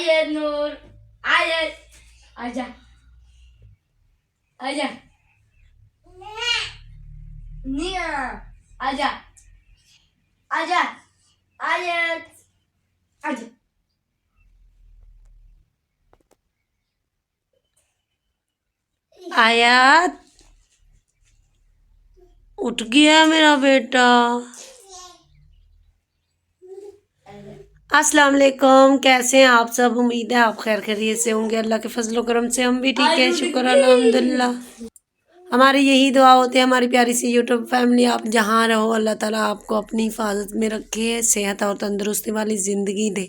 आयत नूर, आयत, आजा, आजा, निया, आजा, आजा, आयत, आजा। आयत उठ गया मेरा बेटा। अस्सलाम वालेकुम, कैसे हैं आप सब? उम्मीद है आप खैर खैरियत से होंगे। अल्लाह के फजल करम से हम भी ठीक है, शुक्र अल्हम्दुलिल्लाह। हमारी यही दुआ होती है हमारी प्यारी सी यूट्यूब फैमिली, आप जहाँ रहो अल्लाह ताला आपको अपनी हिफाजत में रखे, सेहत और तंदुरुस्ती वाली ज़िंदगी दे।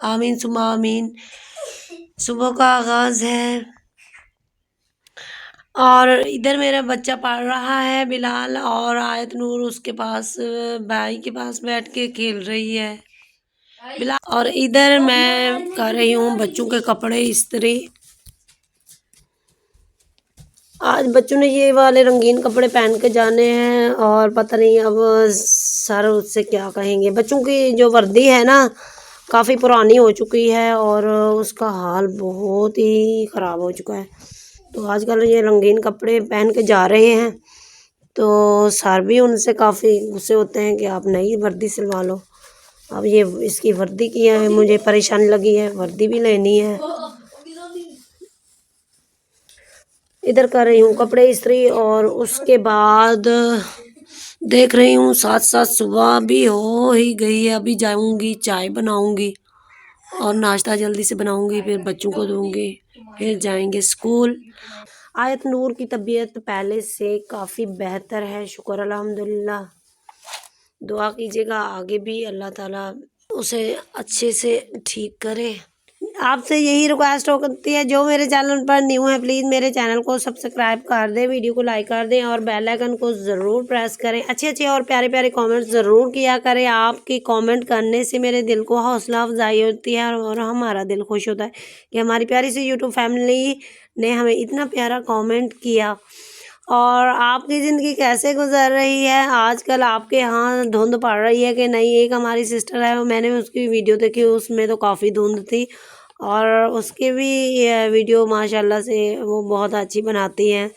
आमीन सुमा आमीन। सुबह का आगाज़ है और इधर मेरा बच्चा पढ़ रहा है बिलाल, और आयत नूर उसके पास भाई के पास बैठ के खेल रही है बिलाल। और इधर मैं कर रही हूँ बच्चों के कपड़े इस्त्री। आज बच्चों ने ये वाले रंगीन कपड़े पहन के जाने हैं और पता नहीं अब सर उससे क्या कहेंगे। बच्चों की जो वर्दी है ना काफ़ी पुरानी हो चुकी है और उसका हाल बहुत ही ख़राब हो चुका है। तो आजकल ये रंगीन कपड़े पहन के जा रहे हैं तो सर भी उनसे काफ़ी गुस्से होते हैं कि आप नई वर्दी सिलवा लो। अब ये इसकी वर्दी की है, मुझे परेशानी लगी है, वर्दी भी लेनी है। इधर कर रही हूँ कपड़े इस्त्री और उसके बाद देख रही हूँ साथ साथ सुबह भी हो ही गई है। अभी जाऊँगी चाय बनाऊँगी और नाश्ता जल्दी से बनाऊँगी, फिर बच्चों को दूँगी, फिर जाएंगे स्कूल। आयत नूर की तबीयत पहले से काफ़ी बेहतर है, शुक्र अल्हम्दुलिल्लाह। दुआ कीजिएगा आगे भी अल्लाह ताला उसे अच्छे से ठीक करे। आपसे यही रिक्वेस्ट होती है जो मेरे चैनल पर न्यू है प्लीज़ मेरे चैनल को सब्सक्राइब कर दें, वीडियो को लाइक कर दें और बेल आइकन को ज़रूर प्रेस करें। अच्छे अच्छे और प्यारे प्यारे कमेंट्स ज़रूर किया करें। आपकी कमेंट करने से मेरे दिल को हौसला अफजाई होती है और हमारा दिल खुश होता है कि हमारी प्यारी सी यूट्यूब फैमिली ने हमें इतना प्यारा कॉमेंट किया। और आपकी ज़िंदगी कैसे गुजर रही है आजकल? आपके यहाँ धुंध पड़ रही है कि नहीं? एक हमारी सिस्टर है, मैंने उसकी वीडियो देखी, उसमें तो काफ़ी धुंध थी और उसकी भी वीडियो माशाल्लाह से वो बहुत अच्छी बनाती हैं,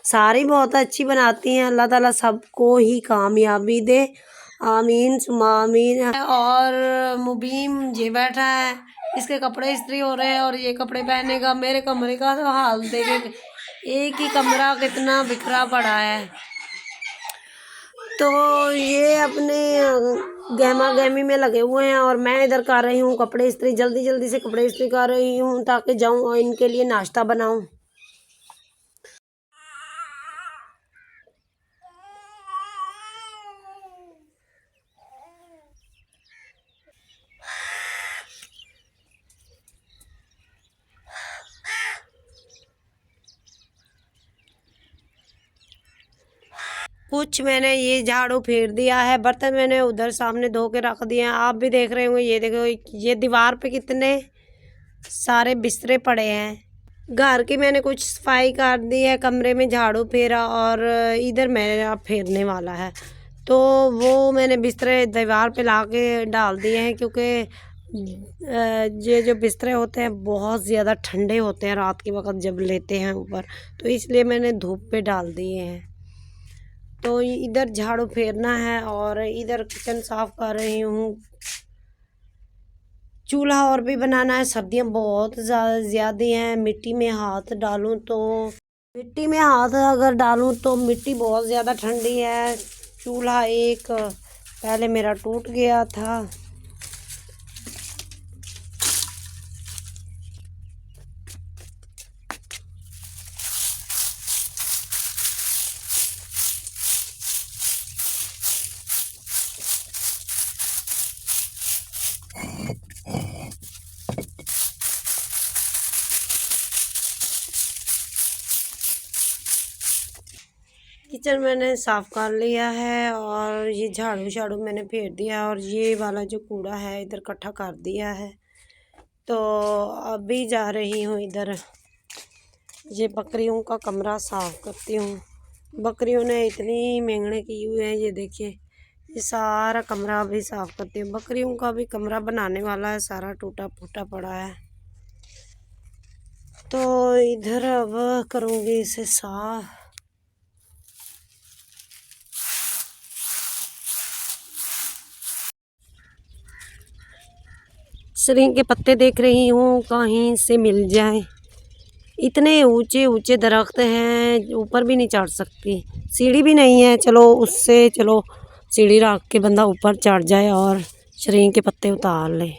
सारी बहुत अच्छी बनाती हैं। अल्लाह ताला सबको ही कामयाबी दे, आमीन सुमा आमीन। और मुबीम ये बैठा है, इसके कपड़े इस्त्री हो रहे हैं और ये कपड़े पहनेगा। मेरे कमरे का तो हाल देखे, एक ही कमरा कितना बिखरा पड़ा है। तो ये अपने गहमा गहमी में लगे हुए हैं और मैं इधर कर रही हूँ कपड़े इस्त्री, जल्दी जल्दी से कपड़े इस्त्री कर रही हूँ ताकि जाऊँ और इनके लिए नाश्ता बनाऊँ। कुछ मैंने ये झाड़ू फेर दिया है, बर्तन मैंने उधर सामने धो के रख दिए हैं। आप भी देख रहे होंगे, ये देखो ये दीवार पे कितने सारे बिस्तरे पड़े हैं। घर की मैंने कुछ सफाई कर दी है, कमरे में झाड़ू फेरा और इधर मेरा फेरने वाला है। तो वो मैंने बिस्तरे दीवार पे ला के डाल दिए हैं क्योंकि ये जो बिस्तरे होते हैं बहुत ज़्यादा ठंडे होते हैं रात के वक्त जब लेते हैं ऊपर, तो इसलिए मैंने धूप पे डाल दिए हैं। तो इधर झाड़ू फेरना है और इधर किचन साफ कर रही हूँ। चूल्हा और भी बनाना है, सर्दियाँ बहुत ज़्यादा हैं। मिट्टी में हाथ डालूँ तो मिट्टी में हाथ अगर डालूँ तो मिट्टी बहुत ज़्यादा ठंडी है। चूल्हा एक पहले मेरा टूट गया था। किचन मैंने साफ़ कर लिया है और ये झाड़ू मैंने फेर दिया और ये वाला जो कूड़ा है इधर इकट्ठा कर दिया है। तो अभी जा रही हूँ इधर ये बकरियों का कमरा साफ़ करती हूँ। बकरियों ने इतनी मेंगने की हुई है, ये देखिए ये सारा कमरा अभी साफ़ करती हूँ। बकरियों का भी कमरा बनाने वाला है, सारा टूटा फूटा पड़ा है। तो इधर अब करूँगी इसे साफ। सरिंग के पत्ते देख रही हूँ कहीं से मिल जाए। इतने ऊंचे ऊंचे दरख्त हैं, ऊपर भी नहीं चढ़ सकती, सीढ़ी भी नहीं है। चलो उससे चलो सीढ़ी रख के बंदा ऊपर चढ़ जाए और सरिंग के पत्ते उतार ले।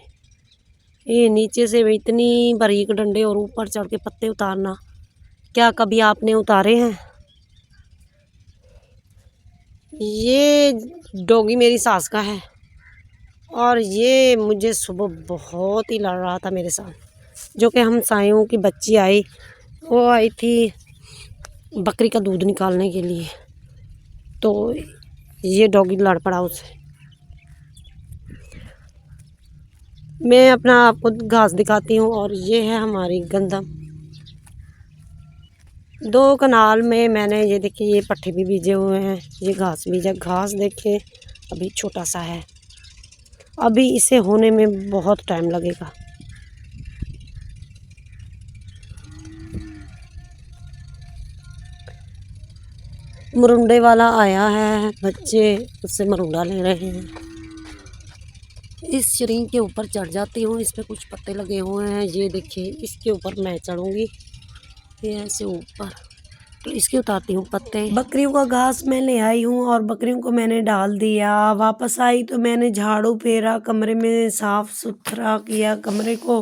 ये नीचे से इतनी बारीक डंडे और ऊपर चढ़ के पत्ते उतारना, क्या कभी आपने उतारे हैं? ये डॉगी मेरी सास का है और ये मुझे सुबह बहुत ही लड़ रहा था मेरे साथ, जो कि हम सायों की बच्ची आई, वो आई थी बकरी का दूध निकालने के लिए, तो ये डॉगी लड़ पड़ा उससे। मैं अपना आपको घास दिखाती हूँ और ये है हमारी गंदम। 2 कनाल में मैंने ये देखिए ये पट्टे भी बीजे हुए हैं, ये घास बीजा। घास देखिए अभी छोटा सा है, अभी इसे होने में बहुत टाइम लगेगा। मरुंडे वाला आया है, बच्चे उससे मरुंडा ले रहे हैं। इस शरीर के ऊपर चढ़ जाती हूँ, इस पे कुछ पत्ते लगे हुए हैं, ये देखिए इसके ऊपर मैं चढ़ूँगी, ये ऐसे ऊपर, तो इसके उतारती हूँ पत्ते। बकरियों का घास मैं ले आई हूँ और बकरियों को मैंने डाल दिया। वापस आई तो मैंने झाड़ू फेरा, कमरे में साफ सुथरा किया कमरे को,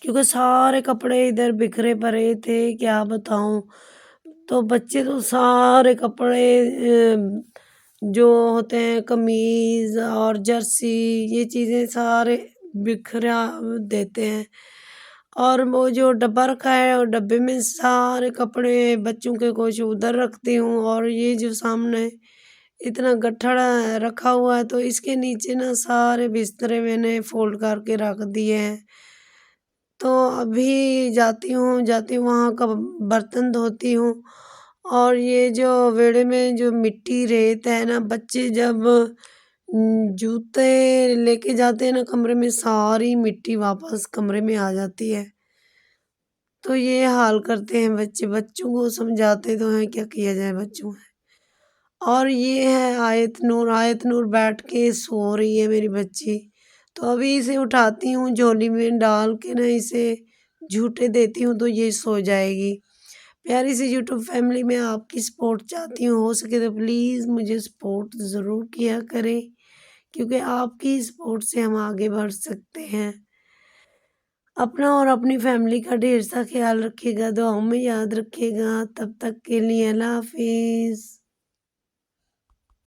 क्योंकि सारे कपड़े इधर बिखरे पड़े थे, क्या बताऊँ। तो बच्चे तो सारे कपड़े जो होते हैं कमीज़ और जर्सी, ये चीज़ें सारे बिखरा देते हैं। और वो जो डब्बा रखा है और डब्बे में सारे कपड़े बच्चों के कुछ उधर रखती हूँ, और ये जो सामने इतना गट्ठड़ रखा हुआ है, तो इसके नीचे ना सारे बिस्तरे मैंने फोल्ड करके रख दिए हैं। तो अभी जाती हूँ वहाँ का बर्तन धोती हूँ। और ये जो वेड़े में जो मिट्टी रेत है ना, बच्चे जब जूते लेके जाते हैं ना कमरे में, सारी मिट्टी वापस कमरे में आ जाती है। तो ये हाल करते हैं बच्चे, बच्चों को समझाते तो हैं, क्या किया जाए बच्चों में। और ये है आयत नूर बैठ के सो रही है मेरी बच्ची। तो अभी इसे उठाती हूँ, झोली में डाल के ना इसे झूठे देती हूँ, तो ये सो जाएगी। प्यारी सी यूट्यूब फैमिली में आपकी सपोर्ट चाहती हूँ, हो सके तो प्लीज़ मुझे सपोर्ट ज़रूर किया करें, क्योंकि आपकी सपोर्ट से हम आगे बढ़ सकते हैं। अपना और अपनी फैमिली का ढेर सा ख्याल रखिएगा, दुआओं में याद रखिएगा। तब तक के लिए अल्लाह हाफिज़।